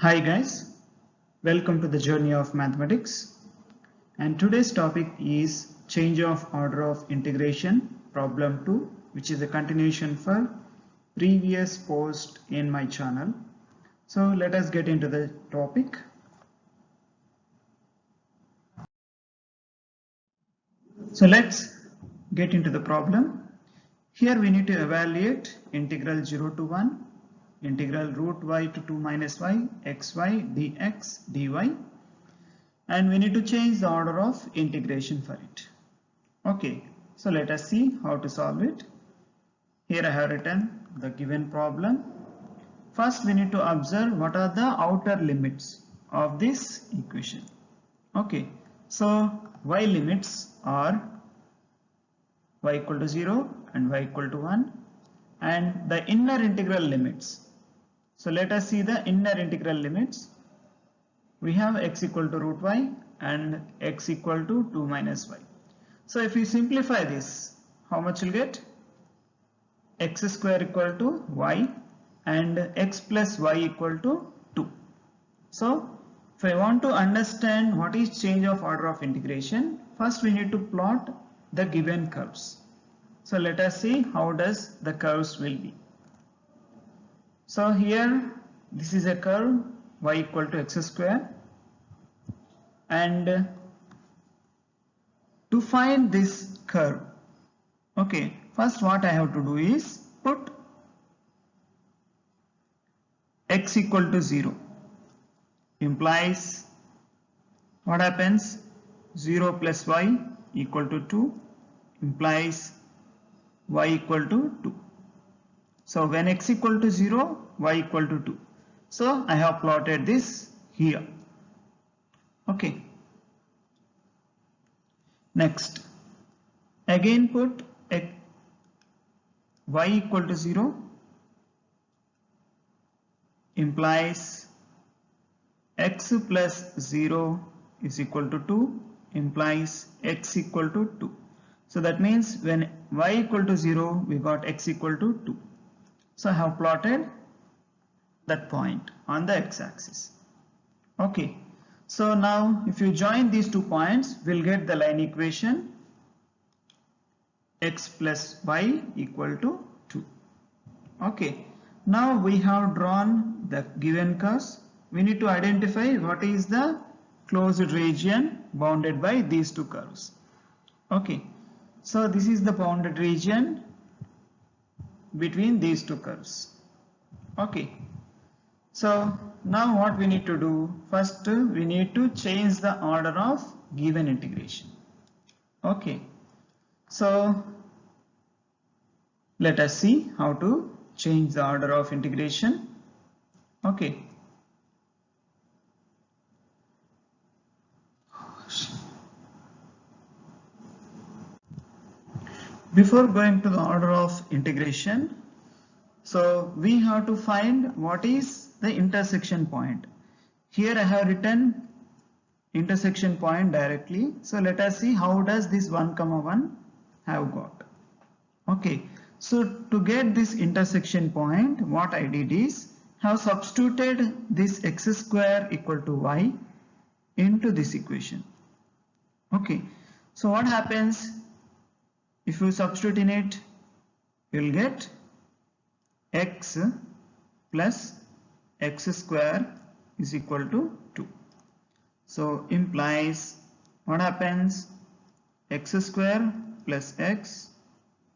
Hi guys, welcome to the journey of mathematics, and today's topic is change of order of integration problem 2, which is a continuation for previous post in my channel. So let us get into the topic. So let's get into the problem. Here we need to evaluate integral 0 to 1, integral root y to 2 minus y, xy dx dy, and we need to change the order of integration for it. Okay, so let us see how to solve it. Here I have written the given problem. First we need to observe what are the outer limits of this equation. Okay, so y limits are y equal to 0 and y equal to 1, and the inner integral limits. So let us see the inner integral limits. We have x equal to root y and x equal to 2 minus y. So if we simplify this, how much will get? X square equal to y and x plus y equal to 2. So if I want to understand what is change of order of integration, first we need to plot the given curves. So let us see how does the curves will be. So here this is a curve y equal to x square, and to find this curve, okay, first what I have to do is put x equal to 0, implies what happens? 0 plus y equal to 2 implies y equal to 2. So when x equal to 0, y equal to 2. So I have plotted this here. Okay. Next, again put y equal to 0 implies x plus 0 is equal to 2 implies x equal to 2. So that means when y equal to 0, we got x equal to 2. So I have plotted that point on the x-axis. Okay. So now if you join these 2 points, we'll get the line equation x plus y equal to 2. Okay. Now we have drawn the given curves. We need to identify what is the closed region bounded by these 2 curves. Okay. So this is the bounded region between these 2 curves. Okay. So now what we need to do, first we need to change the order of given integration. Okay, so let us see how to change the order of integration. Okay, before going to the order of integration, so we have to find what is the intersection point. Here I have written intersection point directly. So let us see how does this 1 comma 1 have got. Okay, so to get this intersection point, what I did is have substituted this x square equal to y into this equation. Okay, so what happens if you substitute in it? You will get x plus x square is equal to 2. So implies what happens? X square plus x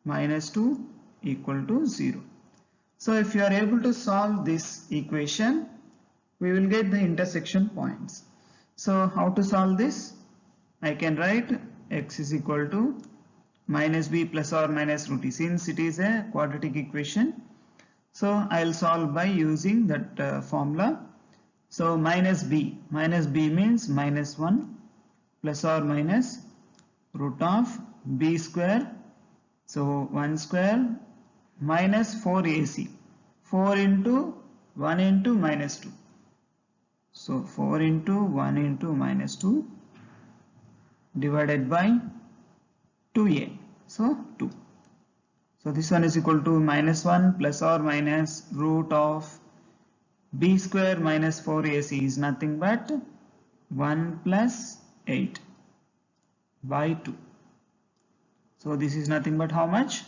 minus 2 equal to 0. So if you are able to solve this equation, we will get the intersection points. So how to solve this? I can write x is equal to minus b plus or minus root e, since it is a quadratic equation. So I will solve by using that formula. So minus b means minus 1 plus or minus root of b square. So 1 square minus 4ac, 4 into 1 into minus 2. So 4 into 1 into minus 2 divided by 2a. So 2. So this one is equal to minus 1 plus or minus root of b square minus 4ac is nothing but 1 plus 8 by 2. So this is nothing but how much?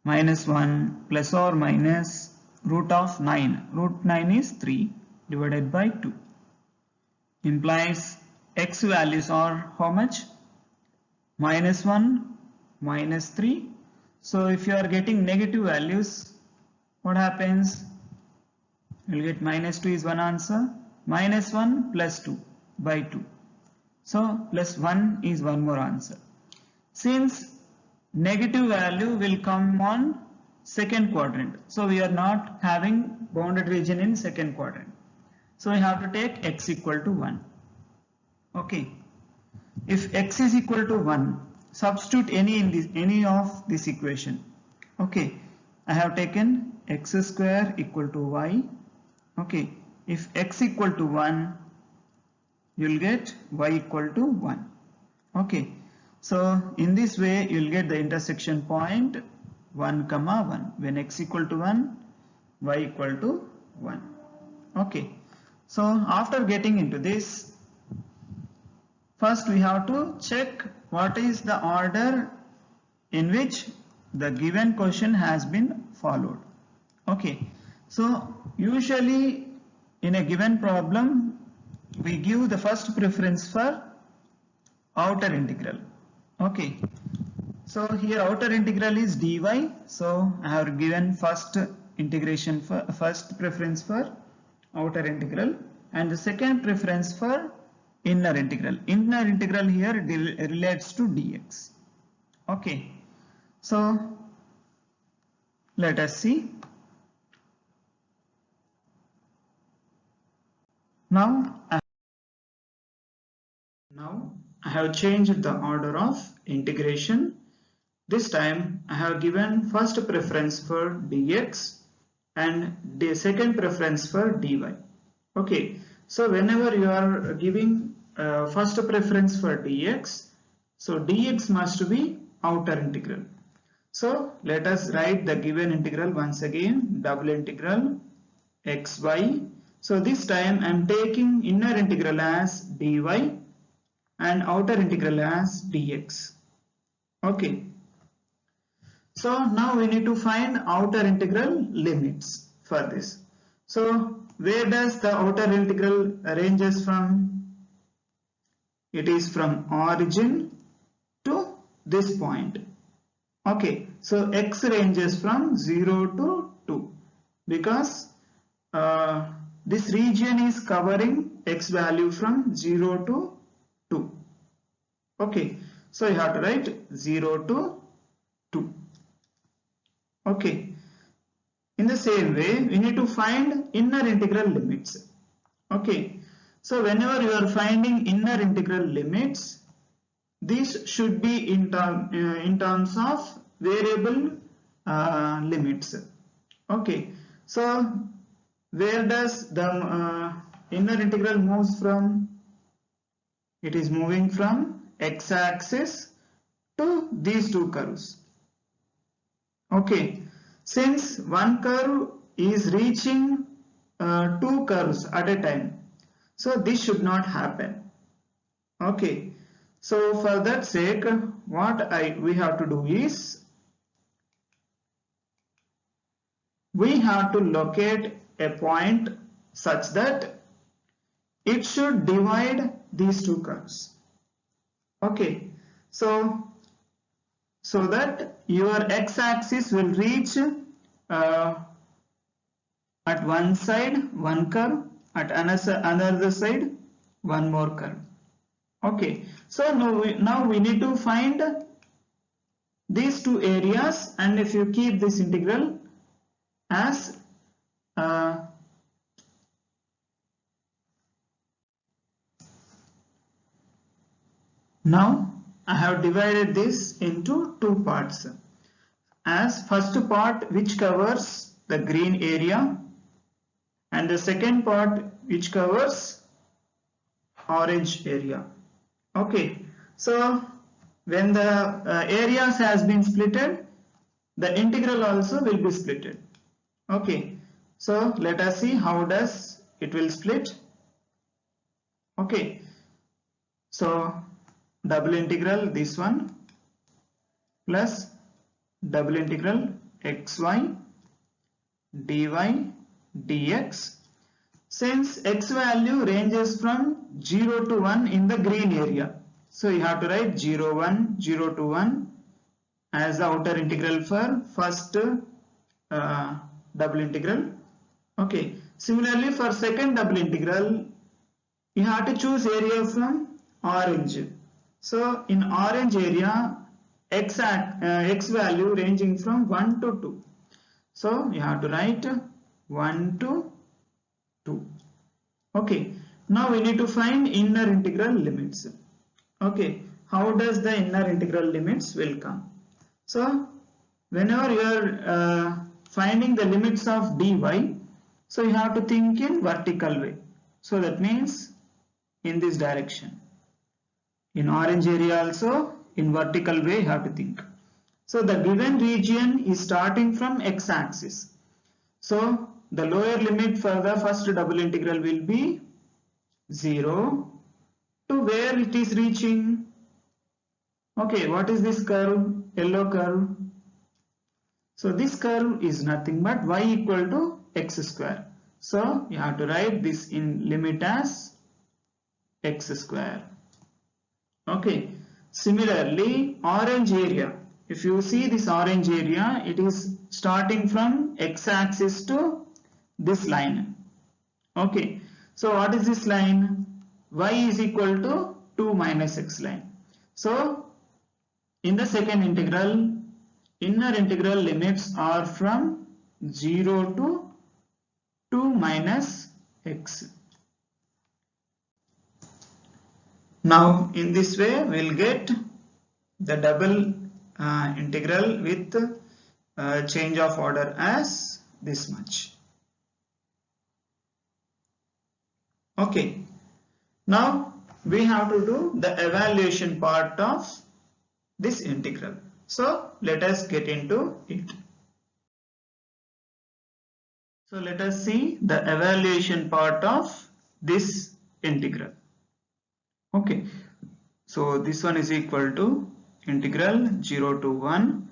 Minus 1 plus or minus root of 9. Root 9 is 3 divided by 2. Implies x values are how much? Minus 1, minus 3. So if you are getting negative values, what happens? You will get minus 2 is one answer. Minus 1 plus 2 by 2. So plus 1 is one more answer. Since negative value will come on second quadrant, so we are not having bounded region in second quadrant. So we have to take x equal to 1. Okay. If x is equal to 1, substitute any of this equation. Okay. I have taken x square equal to y. Okay. If x equal to 1, you will get y equal to 1. Okay. So in this way you will get the intersection point 1 comma 1 when x equal to 1, y equal to 1. Okay. So after getting into this, first we have to check what is the order in which the given question has been followed. Okay. So usually in a given problem we give the first preference for outer integral. Okay, so here outer integral is dy, so I have given first preference for outer integral and the second preference for inner integral. Inner integral here relates to dx. Okay, so let us see. Now I have changed the order of integration. This time I have given first preference for dx and the second preference for dy. Okay, so whenever you are giving first preference for dx, so dx must be outer integral. So let us write the given integral once again, double integral xy. So this time I am taking inner integral as dy and outer integral as dx. Okay. So now we need to find outer integral limits for this. So where does the outer integral ranges from? It is from origin to this point. Okay. So x ranges from 0 to 2 because this region is covering x value from 0 to 2. Okay, so you have to write 0 to 2. Okay, in the same way we need to find inner integral limits. Okay, so whenever you are finding inner integral limits, these should be in terms of variable limits. Okay, so where does the inner integral moves from? It is moving from x-axis to these two curves. Okay, since one curve is reaching two curves at a time, so this should not happen. Okay, so for that sake, what we have to do is we have to locate a point such that it should divide these two curves. Okay, so that your x-axis will reach at one side one curve, at another side one more curve. Okay, so now we need to find these two areas, and if you keep this integral as now I have divided this into two parts, as first part which covers the green area and the second part which covers orange area. Okay, so when the areas has been splitted, the integral also will be splitted. Okay, So let us see how does it will split. Okay, so double integral this one plus double integral xy dy dx. Since x value ranges from 0 to 1 in the green area, so you have to write 0 1 0 to 1 as the outer integral for first double integral. Okay, similarly for second double integral you have to choose area from orange. So in orange area x value ranging from 1 to 2, so you have to write 1 to 2. Okay, now we need to find inner integral limits. Okay, how does the inner integral limits will come? So whenever you are finding the limits of dy, so you have to think in vertical way. So that means in this direction. In orange area also in vertical way you have to think. So the given region is starting from x-axis. So the lower limit for the first double integral will be 0 to where it is reaching. Okay, what is this curve? Yellow curve. So this curve is nothing but y equal to x square. So you have to write this in limit as x square. Okay, similarly orange area, if you see this orange area, it is starting from x-axis to this line. Okay, so what is this line? Y is equal to 2 minus x line. So in the second integral, inner integral limits are from 0 to 2 minus x. Now in this way we will get the double integral with change of order as this much. Okay, now we have to do the evaluation part of this integral. So let us get into it. So let us see the evaluation part of this integral. Okay, so this one is equal to integral 0 to 1.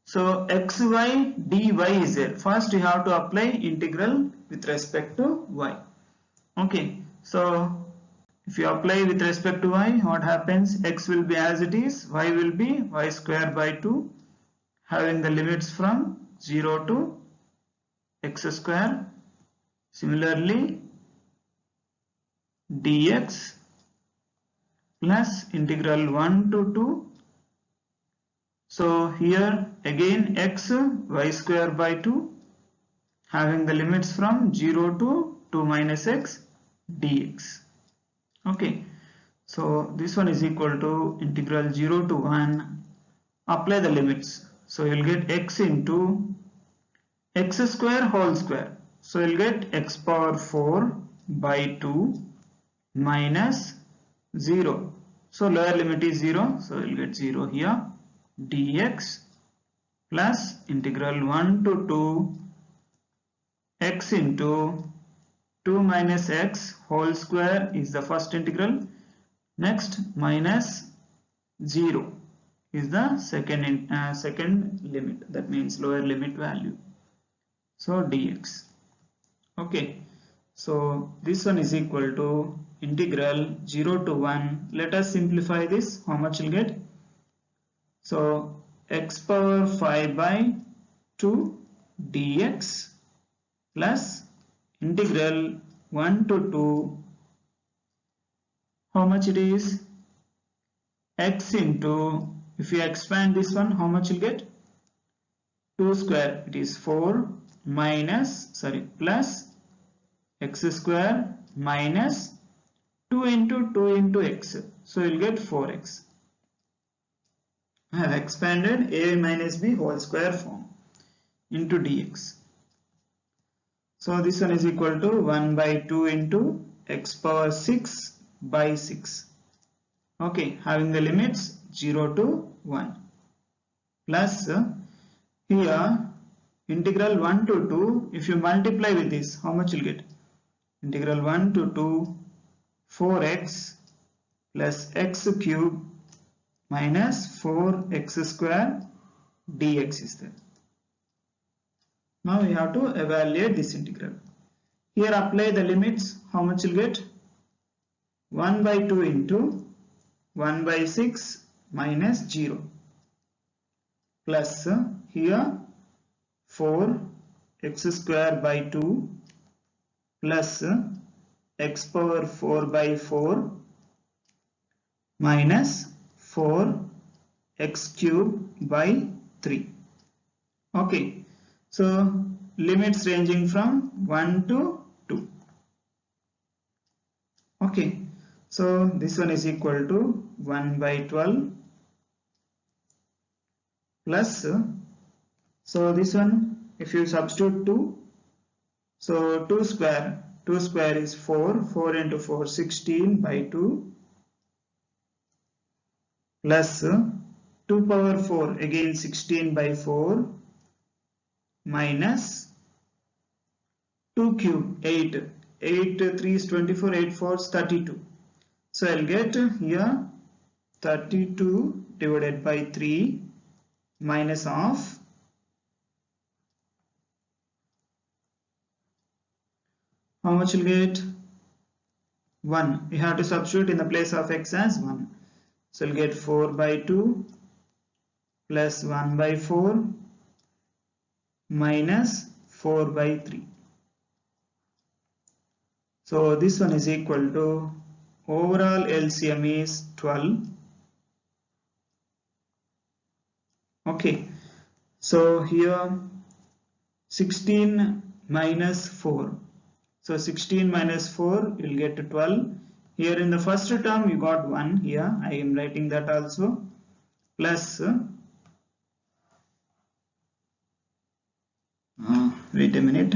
So xy dy is there. First you have to apply integral with respect to y. Okay, so if you apply with respect to y, what happens? X will be as it is, y will be y square by 2, having the limits from 0 to x square. Similarly dx plus integral 1 to 2. So here again x y square by 2, having the limits from 0 to 2 minus x dx. Okay, so this one is equal to integral 0 to 1. Apply the limits. So you will get x into x square whole square. So you will get x power 4 by 2 minus 0. So lower limit is 0. So you will get 0 here. Dx plus integral 1 to 2 x into 2 minus x whole square is the first integral. Next minus 0 is the second limit, that means lower limit value. So dx. Okay, so this one is equal to integral 0 to 1. Let us simplify this. How much will get? So x power 5 by 2 dx plus integral 1 to 2, how much it is? X into, if you expand this one, how much you get? 2 square, it is 4 plus x square minus 2 into x, so you will get 4x. I have expanded a minus b whole square form into dx. So this one is equal to 1 by 2 into x power 6 by 6. Okay, having the limits 0 to 1 plus here integral 1 to 2, if you multiply with this, how much you'll get? Integral 1 to 2, 4x plus x cube minus 4x square dx is there. Now we have to evaluate this integral. Here apply the limits, how much you'll get? 1 by 2 into 1 by 6 minus 0 plus here 4 x square by 2 plus x power 4 by 4 minus 4 x cube by 3. Okay, so limits ranging from 1 to 2. Okay, so this one is equal to 1 by 12 plus, so this one if you substitute 2, so 2 square is 4 into 4 16 by 2 plus 2 power 4 again 16 by 4 minus 2 cube 8 3 is 24, 8 4 is 32. So I'll get here 32 divided by 3 minus of how much you'll get? 1. You have to substitute in the place of x as 1. So you'll get 4 by 2 plus 1 by 4 minus 4 by 3. So this one is equal to, overall LCM is 12. Okay, so here 16 minus 4. So 16 minus 4 you will get to 12. Here in the first term you got 1. Here I am writing that also, plus wait a minute.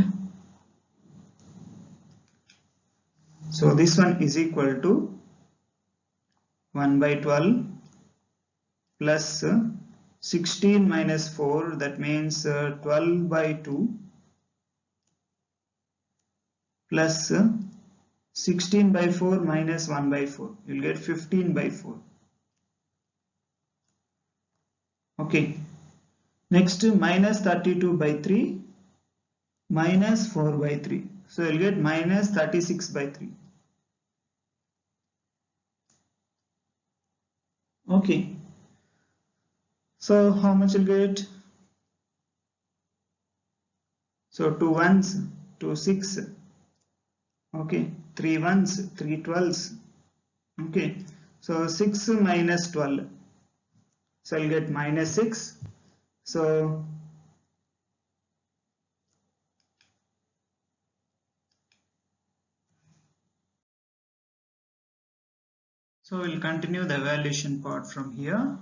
So this one is equal to 1 by 12 plus 16 minus 4, that means 12 by 2 plus 16 by 4 minus 1 by 4. You will get 15 by 4. Okay. Next minus 32 by 3 minus 4 by 3. So you will get minus 36 by 3. Okay. So how much you will get? So 2 ones, 2 6. Okay, 3 ones, 3 12s. Okay, so 6 minus 12. So I'll get minus 6. So we'll continue the evaluation part from here.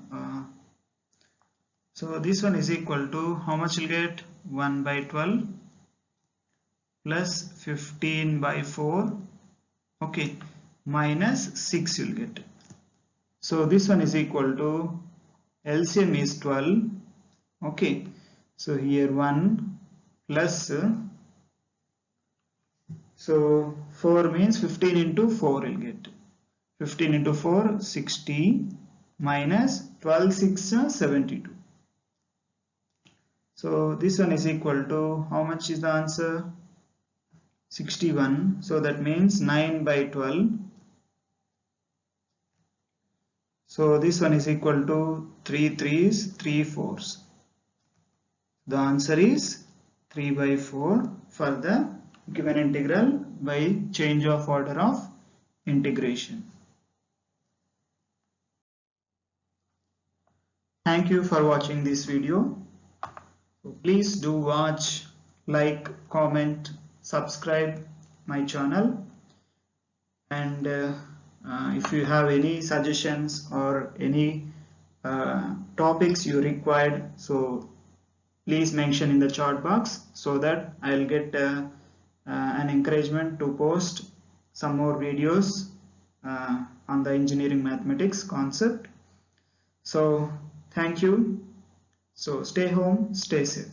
So this one is equal to, how much you'll get? 1 by 12 plus 15 by 4, okay, minus 6 you'll get. So this one is equal to, LCM is 12, okay, so here 1 plus, so 4 means 15 into 4 you'll get. 15 into 4, 60 minus 12 6 72. So this one is equal to, how much is the answer? 61. So that means 9 by 12. So this one is equal to 3 3s, 3 4s. The answer is 3 by 4 for the given integral by change of order of integration. Thank you for watching this video. Please do watch, like, comment, subscribe my channel, and if you have any suggestions or any topics you required, so please mention in the chat box so that I'll get an encouragement to post some more videos on the engineering mathematics concept. So thank you. So stay home, stay safe.